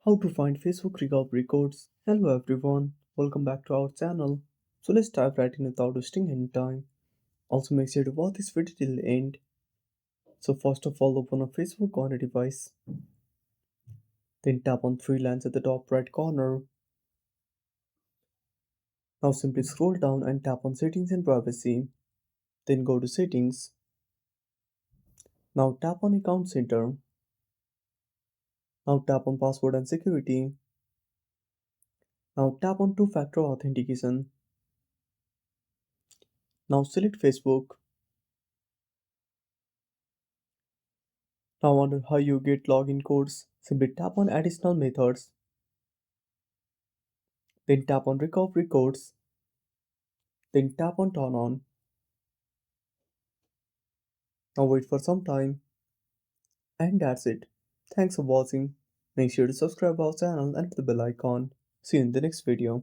How to find Facebook recovery codes. Hello everyone, welcome back to our channel. So let's dive right in without wasting any time. Also make sure to watch this video till the end. So first of all open a Facebook on a device. Then tap on three lines at the top right corner. Now simply scroll down and tap on settings and privacy. Then go to settings. Now tap on account center. Now tap on password and security. Now tap on two-factor authentication. Now select Facebook. Now wonder how you get login codes. Simply tap on additional methods. Then tap on recovery codes. Then tap on turn on. Now wait for some time. And that's it. Thanks for watching. Make sure to subscribe our channel and hit the bell icon. See you in the next video.